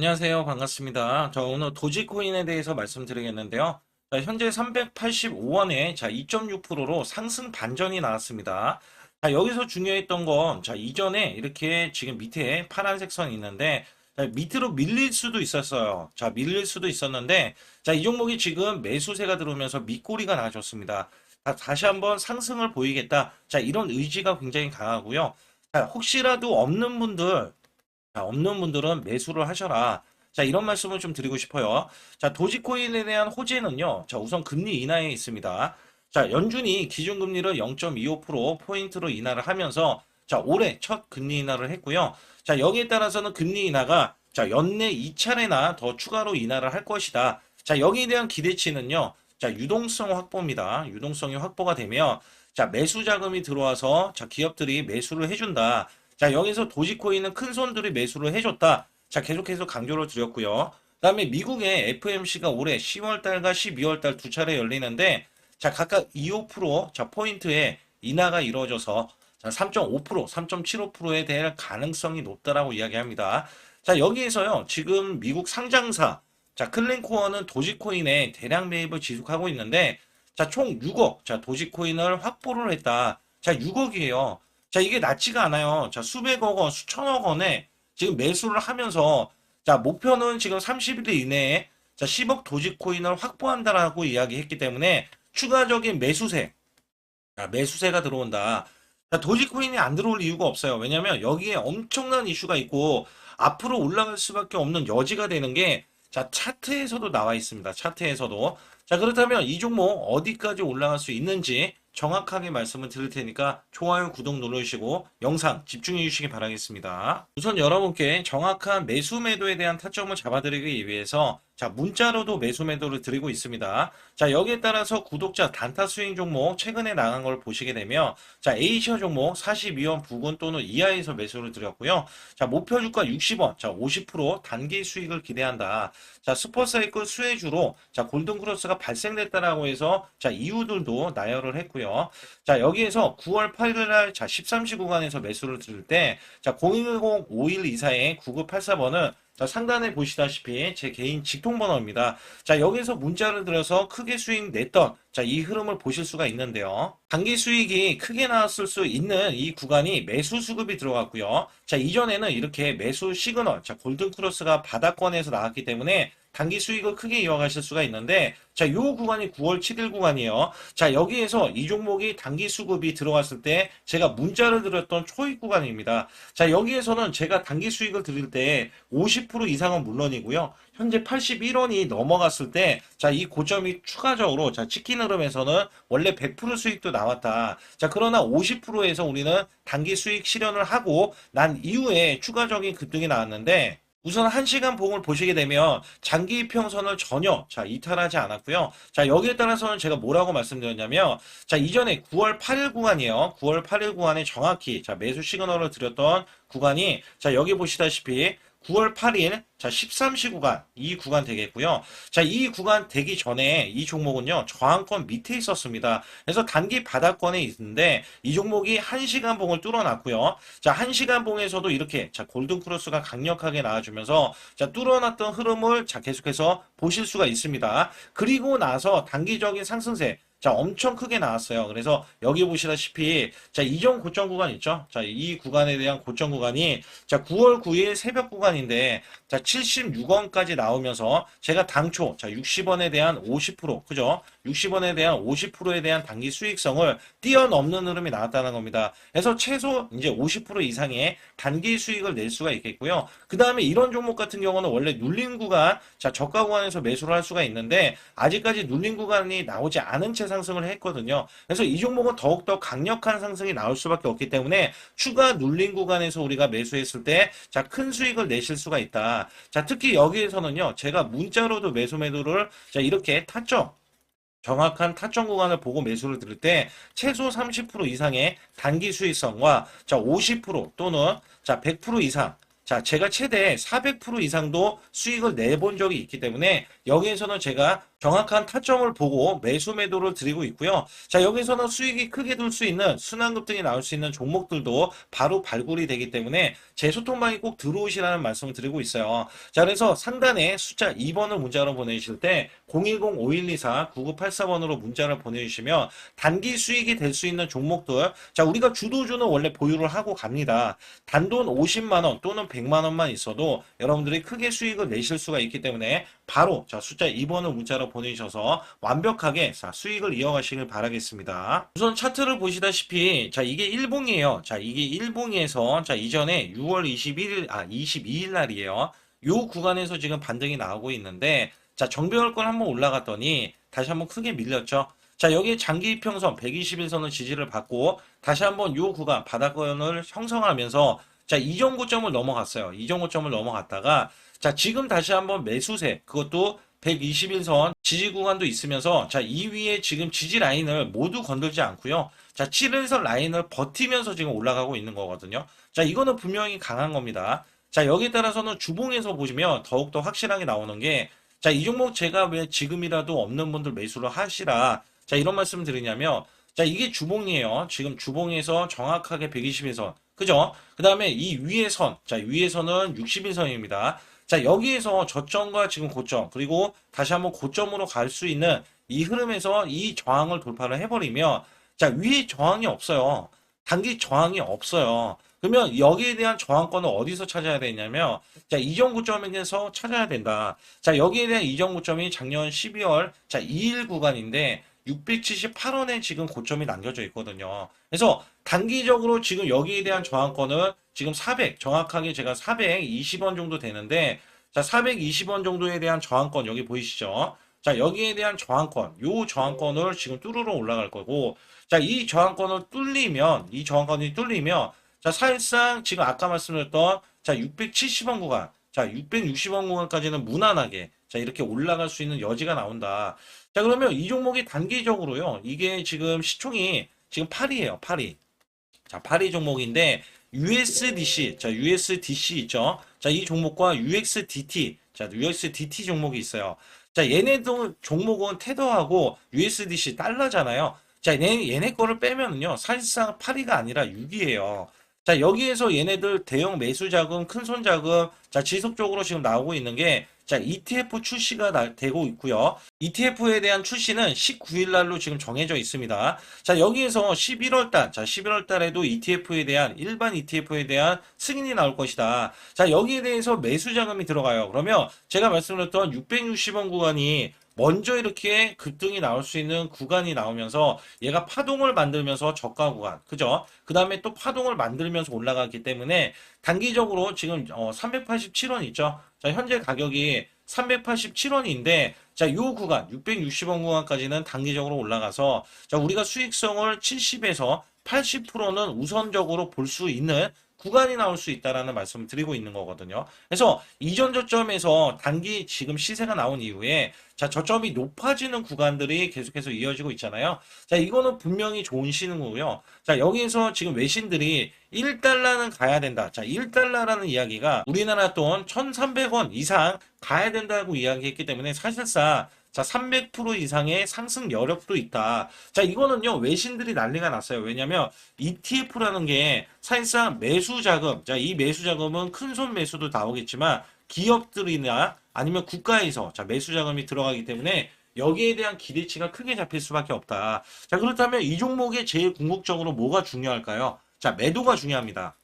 안녕하세요. 반갑습니다. 오늘 도지코인에 대해서 말씀드리겠는데요. 현재 385원에 2.6%로 상승 반전이 나왔습니다. 여기서 중요했던 건 이전에 이렇게 지금 밑에 파란색 선이 있는데 밑으로 밀릴 수도 있었어요. 밀릴 수도 있었는데 이 종목이 지금 매수세가 들어오면서 밑꼬리가 나와줬습니다. 다시 한번 상승을 보이겠다. 이런 의지가 굉장히 강하고요. 혹시라도 없는 분들은 매수를 하셔라. 이런 말씀을 좀 드리고 싶어요. 도지코인에 대한 호재는요. 우선 금리 인하에 있습니다. 연준이 기준금리를 0.25%포인트로 인하를 하면서 올해 첫 금리 인하를 했고요. 여기에 따라서는 금리 인하가 연내 2차례나 더 추가로 인하를 할 것이다. 여기에 대한 기대치는요. 유동성 확보입니다. 유동성이 확보가 되면 매수 자금이 들어와서 기업들이 매수를 해준다. 여기서 도지코인은 큰 손들이 매수를 해줬다. 계속해서 강조를 드렸고요. 그다음에 미국의 FMC가 올해 10월 달과 12월 달 두 차례 열리는데 각각 25% 포인트의 인하가 이루어져서 3.5%, 3.75%에 대한 가능성이 높다라고 이야기합니다. 여기에서요. 지금 미국 상장사 클린코어는 도지코인에 대량 매입을 지속하고 있는데 총 6억 도지코인을 확보를 했다. 6억이에요. 이게 낮지가 않아요. 수백억 원, 수천억 원에 지금 매수를 하면서 목표는 지금 30일 이내에 10억 도지코인을 확보한다라고 이야기했기 때문에 추가적인 매수세가 들어온다. 도지코인이 안 들어올 이유가 없어요. 왜냐면 여기에 엄청난 이슈가 있고 앞으로 올라갈 수밖에 없는 여지가 되는 게 차트에서도 나와 있습니다. 차트에서도. 그렇다면 이 종목 어디까지 올라갈 수 있는지 정확하게 말씀을 드릴 테니까 좋아요, 구독 눌러주시고 영상 집중해 주시기 바라겠습니다. 우선 여러분께 정확한 매수 매도에 대한 타점을 잡아드리기 위해서 문자로도 매수 매도를 드리고 있습니다. 여기에 따라서 구독자 단타 스윙 종목 최근에 나간 걸 보시게 되면 A셔 종목 42원 부근 또는 이하에서 매수를 드렸고요. 목표 주가 60원, 50% 단기 수익을 기대한다. 슈퍼사이클 수혜주로 골든크로스가 발생됐다라고 해서 이유들도 나열을 했고요. 여기에서 9월 8일 날 13시 구간에서 매수를 들을 때 010-5124의 9984번은 상단에 보시다시피 제 개인 직통번호입니다. 여기서 문자를 들어서 크게 수익 냈던 이 흐름을 보실 수가 있는데요. 단기 수익이 크게 나왔을 수 있는 이 구간이 매수 수급이 들어갔고요. 이전에는 이렇게 매수 시그널, 골든크로스가 바닥권에서 나왔기 때문에 단기 수익을 크게 이어가실 수가 있는데 요 구간이 9월 7일 구간이에요. 여기에서 이 종목이 단기 수급이 들어갔을 때 제가 문자를 드렸던 초입 구간입니다. 여기에서는 제가 단기 수익을 드릴 때 50% 이상은 물론이고요. 현재 81원이 넘어갔을 때 이 고점이 추가적으로 치킨 흐름에서는 원래 100% 수익도 나왔다. 그러나 50%에서 우리는 단기 수익 실현을 하고 난 이후에 추가적인 급등이 나왔는데 우선 1시간 봉을 보시게 되면 장기 이평선을 전혀 이탈하지 않았고요. 여기에 따라서는 제가 뭐라고 말씀드렸냐면 이전에 9월 8일 구간이에요. 9월 8일 구간에 정확히 매수 시그널을 드렸던 구간이 여기 보시다시피 9월 8일 13시 구간 이 구간 되겠고요. 이 구간 되기 전에 이 종목은요. 저항권 밑에 있었습니다. 그래서 단기 바닥권에 있는데 이 종목이 1시간 봉을 뚫어놨고요. 1시간 봉에서도 이렇게 골든크로스가 강력하게 나와주면서 뚫어놨던 흐름을 계속해서 보실 수가 있습니다. 그리고 나서 단기적인 상승세 엄청 크게 나왔어요. 그래서 여기 보시다시피 이전 고점 구간 있죠? 이 구간에 대한 고점 구간이 9월 9일 새벽 구간인데 76원까지 나오면서 제가 당초 60원에 대한 50% 그죠? 60원에 대한 50%에 대한 단기 수익성을 뛰어넘는 흐름이 나왔다는 겁니다. 그래서 최소 이제 50% 이상의 단기 수익을 낼 수가 있겠고요. 그 다음에 이런 종목 같은 경우는 원래 눌린 구간, 저가 구간에서 매수를 할 수가 있는데 아직까지 눌린 구간이 나오지 않은 채 상승을 했거든요. 그래서 이 종목은 더욱더 강력한 상승이 나올 수밖에 없기 때문에 추가 눌린 구간에서 우리가 매수했을 때 큰 수익을 내실 수가 있다. 특히 여기에서는요. 제가 문자로도 매수 매도를 이렇게 타점 정확한 타점 구간을 보고 매수를 들을 때 최소 30% 이상의 단기 수익성과 50% 또는 100% 이상 제가 최대 400% 이상도 수익을 내본 적이 있기 때문에 여기에서는 제가 정확한 타점을 보고 매수 매도를 드리고 있고요. 자, 여기서는 수익이 크게 들 수 있는 순환급등이 나올 수 있는 종목들도 바로 발굴이 되기 때문에 제 소통방에 꼭 들어오시라는 말씀을 드리고 있어요. 자, 그래서 상단에 숫자 2번을 문자로 보내주실 때 010-5124-9984번으로 문자를 보내주시면 단기 수익이 될 수 있는 종목들, 자, 우리가 주도주는 원래 보유를 하고 갑니다. 단돈 50만 원 또는 100만 원만 있어도 여러분들이 크게 수익을 내실 수가 있기 때문에 바로 자 숫자 2번을 문자로 보내주셔서 완벽하게 자, 수익을 이어가시길 바라겠습니다. 우선 차트를 보시다시피 자 이게 일봉이에요. 자 이게 일봉에서 자 이전에 6월 22일 날이에요. 요 구간에서 지금 반등이 나오고 있는데 자 정배열권 한번 올라갔더니 다시 한번 크게 밀렸죠. 자 여기에 장기 이평선 121선을 지지를 받고 다시 한번 요 구간 바닥권을 형성하면서 자 이전 고점을 넘어갔어요. 이전 고점을 넘어갔다가 자, 지금 다시 한번 매수세, 그것도 121선 지지 구간도 있으면서 자, 이 위에 지금 지지 라인을 모두 건들지 않고요. 자, 7일선 라인을 버티면서 지금 올라가고 있는 거거든요. 자, 이거는 분명히 강한 겁니다. 자, 여기에 따라서는 주봉에서 보시면 더욱더 확실하게 나오는 게 자, 이 종목 제가 왜 지금이라도 없는 분들 매수를 하시라. 자, 이런 말씀 드리냐면 자, 이게 주봉이에요. 지금 주봉에서 정확하게 121선. 그죠? 그 다음에 이 위에 선. 자, 위에 선은 61선입니다. 자, 여기에서 저점과 지금 고점, 그리고 다시 한번 고점으로 갈 수 있는 이 흐름에서 이 저항을 돌파를 해버리면, 자, 위에 저항이 없어요. 단기 저항이 없어요. 그러면 여기에 대한 저항권을 어디서 찾아야 되냐면, 자, 이전 고점에서 찾아야 된다. 자, 여기에 대한 이전 고점이 작년 12월, 자, 2일 구간인데, 678원에 지금 고점이 남겨져 있거든요. 그래서 단기적으로 지금 여기에 대한 저항권은 지금 400, 정확하게 제가 420원 정도 되는데, 자, 420원 정도에 대한 저항권, 여기 보이시죠? 자, 여기에 대한 저항권, 요 저항권을 지금 뚫으러 올라갈 거고, 자, 이 저항권을 뚫리면, 이 저항권이 뚫리면, 자, 사실상 지금 아까 말씀드렸던, 자, 670원 구간, 자, 660원 구간까지는 무난하게, 자, 이렇게 올라갈 수 있는 여지가 나온다. 자, 그러면 이 종목이 단기적으로요, 이게 지금 시총이 지금 8이에요, 8이. 자, 8위 종목인데 USDC, 자, USDC 있죠? 자, 이 종목과 UXDT, 자, UXDT 종목이 있어요. 자, 얘네도 종목은 테더하고 USDC 달러잖아요. 자, 얘네 거를 빼면은요, 사실상 8위가 아니라 6위예요. 자, 여기에서 얘네들 대형 매수 자금, 큰 손 자금, 자, 지속적으로 지금 나오고 있는 게, 자, ETF 출시가 되고 있고요. ETF에 대한 출시는 19일 날로 지금 정해져 있습니다. 자, 여기에서 11월 달, 자, 11월 달에도 ETF에 대한, 일반 ETF에 대한 승인이 나올 것이다. 자, 여기에 대해서 매수 자금이 들어가요. 그러면 제가 말씀드렸던 660원 구간이 먼저 이렇게 급등이 나올 수 있는 구간이 나오면서 얘가 파동을 만들면서 저가 구간, 그죠? 그 다음에 또 파동을 만들면서 올라가기 때문에 단기적으로 지금 387원 있죠? 자, 현재 가격이 387원인데 자, 요 구간 660원 구간까지는 단기적으로 올라가서 자, 우리가 수익성을 70에서 80%는 우선적으로 볼 수 있는 구간이 나올 수 있다라는 말씀을 드리고 있는 거거든요. 그래서 이전 저점에서 단기 지금 시세가 나온 이후에 자, 저점이 높아지는 구간들이 계속해서 이어지고 있잖아요. 자, 이거는 분명히 좋은 신호고요. 자, 여기에서 지금 외신들이 1달러는 가야 된다. 자, 1달러라는 이야기가 우리나라 돈 1,300원 이상 가야 된다고 이야기했기 때문에 사실상 자, 300% 이상의 상승 여력도 있다. 자, 이거는요, 외신들이 난리가 났어요. 왜냐면 ETF라는 게 사실상 매수 자금, 자, 이 매수 자금은 큰손 매수도 나오겠지만 기업들이나 아니면 국가에서 자, 매수 자금이 들어가기 때문에 여기에 대한 기대치가 크게 잡힐 수밖에 없다. 자, 그렇다면 이 종목에 제일 궁극적으로 뭐가 중요할까요? 자, 매도가 중요합니다.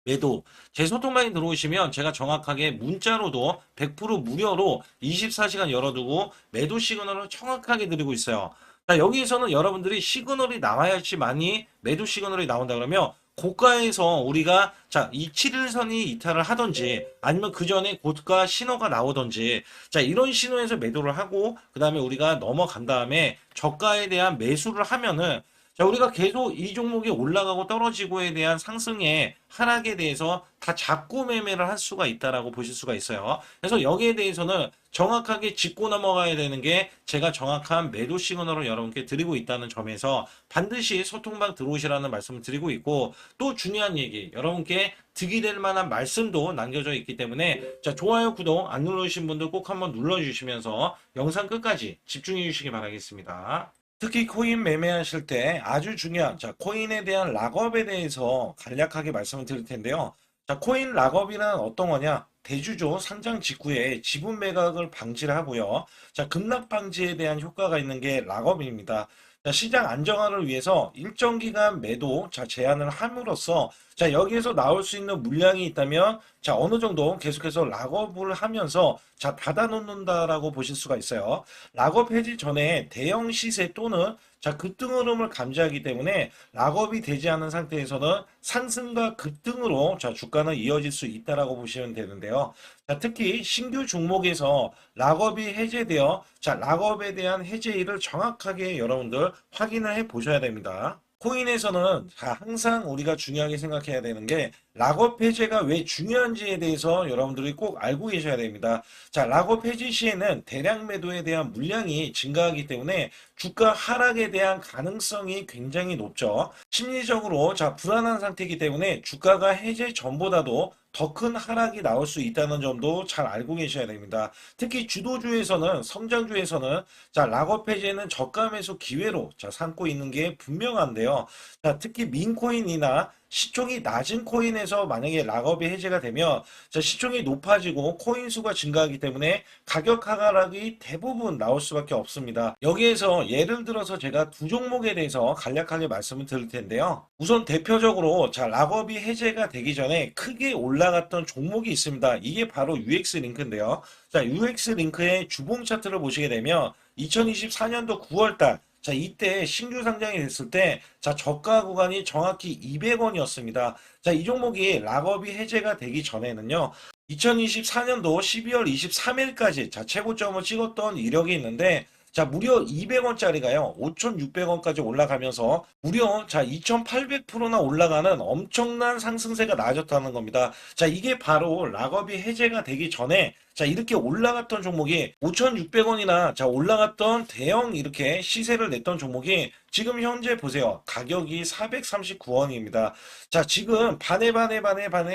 매도. 제 소통방에 들어오시면 제가 정확하게 문자로도 100% 무료로 24시간 열어두고 매도 시그널을 정확하게 드리고 있어요. 자, 여기에서는 여러분들이 시그널이 나와야지만이 매도 시그널이 나온다 그러면 고가에서 우리가 자, 이 7일선이 이탈을 하던지 아니면 그 전에 고가 신호가 나오던지 자, 이런 신호에서 매도를 하고 그 다음에 우리가 넘어간 다음에 저가에 대한 매수를 하면은 자, 우리가 계속 이 종목이 올라가고 떨어지고에 대한 상승의 하락에 대해서 다 잡고 매매를 할 수가 있다라고 보실 수가 있어요. 그래서 여기에 대해서는 정확하게 짚고 넘어가야 되는 게 제가 정확한 매도 시그널을 여러분께 드리고 있다는 점에서 반드시 소통방 들어오시라는 말씀을 드리고 있고, 또 중요한 얘기, 여러분께 득이 될 만한 말씀도 남겨져 있기 때문에, 자, 좋아요, 구독 안 누르신 분들 꼭 한번 눌러주시면서 영상 끝까지 집중해 주시기 바라겠습니다. 특히 코인 매매하실 때 아주 중요한, 자, 코인에 대한 락업에 대해서 간략하게 말씀을 드릴 텐데요. 자, 코인 락업이란 어떤 거냐? 대주주 상장 직후에 지분 매각을 방지를 하고요. 자, 급락 방지에 대한 효과가 있는 게 락업입니다. 자, 시장 안정화를 위해서 일정 기간 매도, 자, 제한을 함으로써, 자, 여기에서 나올 수 있는 물량이 있다면, 자, 어느 정도 계속해서 락업을 하면서, 자, 닫아놓는다라고 보실 수가 있어요. 락업 해지 전에 대형 시세 또는, 자, 급등 흐름을 감지하기 때문에 락업이 되지 않은 상태에서는 상승과 급등으로, 자, 주가는 이어질 수 있다라고 보시면 되는데요. 자, 특히 신규 종목에서 락업이 해제되어, 자, 락업에 대한 해제일을 정확하게 여러분들 확인을 해 보셔야 됩니다. 코인에서는, 자, 항상 우리가 중요하게 생각해야 되는 게 락업 해제가 왜 중요한지에 대해서 여러분들이 꼭 알고 계셔야 됩니다. 자, 락업 해제 시에는 대량 매도에 대한 물량이 증가하기 때문에 주가 하락에 대한 가능성이 굉장히 높죠. 심리적으로, 자, 불안한 상태이기 때문에 주가가 해제 전보다도 더 큰 하락이 나올 수 있다는 점도 잘 알고 계셔야 됩니다. 특히 주도주에서는, 성장주에서는, 자, 락업 해제는 저가 매수 기회로, 자, 삼고 있는 게 분명한데요. 자, 특히 민코인이나 시총이 낮은 코인에서 만약에 락업이 해제가 되면, 자, 시총이 높아지고 코인 수가 증가하기 때문에 가격 하락이 대부분 나올 수밖에 없습니다. 여기에서 예를 들어서 제가 두 종목에 대해서 간략하게 말씀을 드릴 텐데요. 우선 대표적으로, 자, 락업이 해제가 되기 전에 크게 올라갔던 종목이 있습니다. 이게 바로 UX링크인데요. 자, UX링크의 주봉 차트를 보시게 되면 2024년도 9월달, 자, 이때 신규 상장이 됐을 때, 자, 저가 구간이 정확히 200원이었습니다. 자, 이 종목이 락업이 해제가 되기 전에는요, 2024년도 12월 23일까지, 자, 최고점을 찍었던 이력이 있는데, 자, 무려 200원짜리가요, 5,600원까지 올라가면서 무려, 자, 2,800%나 올라가는 엄청난 상승세가 나아졌다는 겁니다. 자, 이게 바로 락업이 해제가 되기 전에, 자, 이렇게 올라갔던 종목이 5,600원이나, 자, 올라갔던 대형 이렇게 시세를 냈던 종목이 지금 현재 보세요. 가격이 439원입니다. 자, 지금 반에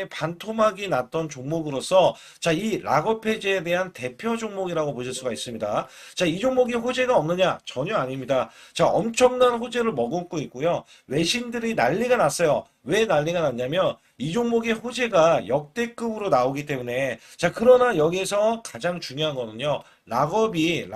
반토막이 났던 종목으로서, 자, 이 락업 해제에 대한 대표 종목이라고 보실 수가 있습니다. 자, 이 종목이 호재가 없느냐? 전혀 아닙니다. 자, 엄청난 호재를 머금고 있고요. 외신들이 난리가 났어요. 왜 난리가 났냐면 이 종목의 호재가 역대급으로 나오기 때문에, 자, 그러나 여기에서 가장 중요한 거는요. 락업이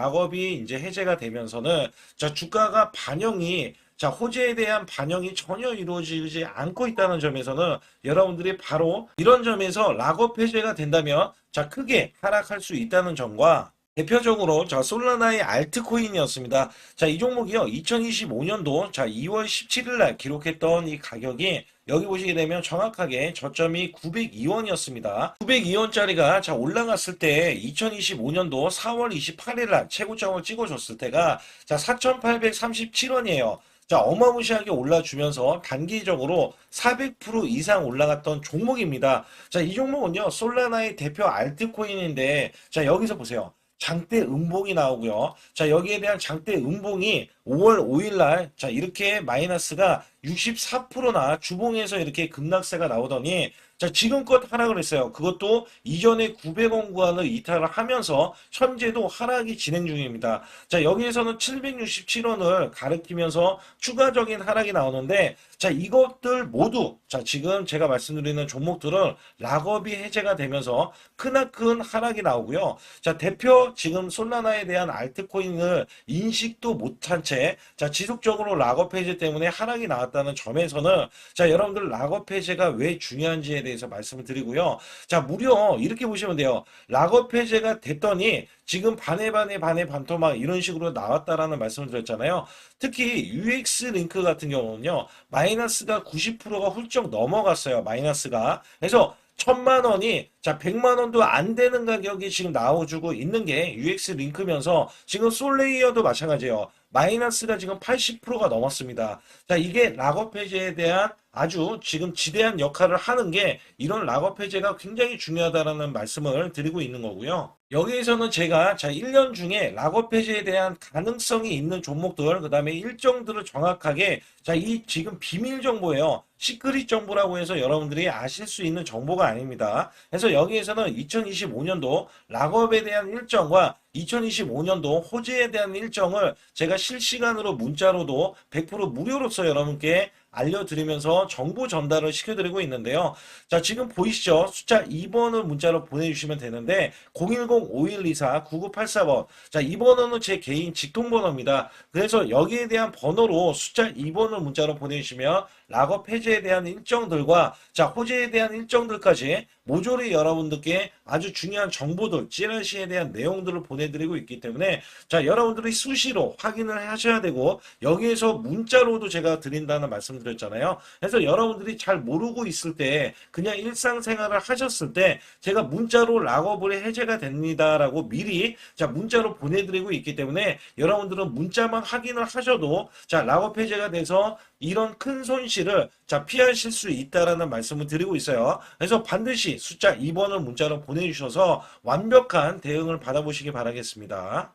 이제 해제가 되면서는, 자, 주가가 반영이, 자, 호재에 대한 반영이 전혀 이루어지지 않고 있다는 점에서는 여러분들이 바로 이런 점에서 락업 해제가 된다면, 자, 크게 하락할 수 있다는 점과, 대표적으로, 자, 솔라나의 알트코인이었습니다. 자, 이 종목이요, 2025년도, 자, 2월 17일 날 기록했던 이 가격이, 여기 보시게 되면 정확하게 저점이 902원이었습니다. 902원짜리가, 자, 올라갔을 때 2025년도 4월 28일 날 최고점을 찍어줬을 때가, 자, 4,837원이에요. 자, 어마무시하게 올라주면서 단기적으로 400% 이상 올라갔던 종목입니다. 자, 이 종목은요, 솔라나의 대표 알트코인인데, 자, 여기서 보세요. 장대 음봉이 나오고요. 자, 여기에 대한 장대 음봉이 5월 5일 날, 자, 이렇게 마이너스가 64%나 주봉에서 이렇게 급락세가 나오더니, 자, 지금껏 하락을 했어요. 그것도 이전에 900원 구간을 이탈을 하면서 현재도 하락이 진행 중입니다. 자, 여기에서는 767원을 가리키면서 추가적인 하락이 나오는데, 자, 이것들 모두, 자, 지금 제가 말씀드리는 종목들은 락업이 해제가 되면서 크나큰 하락이 나오고요. 자, 대표 지금 솔라나에 대한 알트코인을 인식도 못한 채, 자, 지속적으로 락업 해제 때문에 하락이 나왔다는 점에서는, 자, 여러분들 락업 해제가 왜 중요한지에 대해서 말씀을 드리고요. 자, 무려 이렇게 보시면 돼요. 락업 해제가 됐더니 지금 반에 반토막 이런 식으로 나왔다라는 말씀을 드렸잖아요. 특히 UX 링크 같은 경우는요, 마이너스가 90%가 훌쩍 넘어갔어요. 마이너스가. 그래서 1,000만 원이, 자, 100만 원도 안 되는 가격이 지금 나와주고 있는 게 UX 링크면서, 지금 솔레이어도 마찬가지예요. 마이너스가 지금 80%가 넘었습니다. 자, 이게 락업 해제에 대한 아주 지금 지대한 역할을 하는 게 이런 락업 해제가 굉장히 중요하다라는 말씀을 드리고 있는 거고요. 여기에서는 제가 자 1년 중에 락업 해제에 대한 가능성이 있는 종목들, 그다음에 일정들을 정확하게 자 이 지금 비밀 정보예요. 시크릿 정보라고 해서 여러분들이 아실 수 있는 정보가 아닙니다. 그래서 여기에서는 2025년도 락업에 대한 일정과 2025년도 호재에 대한 일정을 제가 실시간으로 문자로도 100% 무료로서 여러분께 알려드리면서 정보 전달을 시켜드리고 있는데요. 자, 지금 보이시죠? 숫자 2번을 문자로 보내주시면 되는데 010-5124-9984번. 자, 이 번호는 제 개인 직통번호입니다. 그래서 여기에 대한 번호로 숫자 2번을 문자로 보내주시면 락업 해제에 대한 일정들과 자, 호재에 대한 일정들까지 모조리 여러분들께 아주 중요한 정보들, 찌라시에 대한 내용들을 보내드리고 있기 때문에 자, 여러분들이 수시로 확인을 하셔야 되고 여기에서 문자로도 제가 드린다는 말씀드렸잖아요. 그래서 여러분들이 잘 모르고 있을 때 그냥 일상생활을 하셨을 때 제가 문자로 락업을 해제가 됩니다라고 미리 자, 문자로 보내드리고 있기 때문에 여러분들은 문자만 확인을 하셔도 자, 락업 해제가 돼서 이런 큰 손실을 자 피하실 수 있다라는 말씀을 드리고 있어요. 그래서 반드시 숫자 2번을 문자로 보내주셔서 완벽한 대응을 받아보시기 바라겠습니다.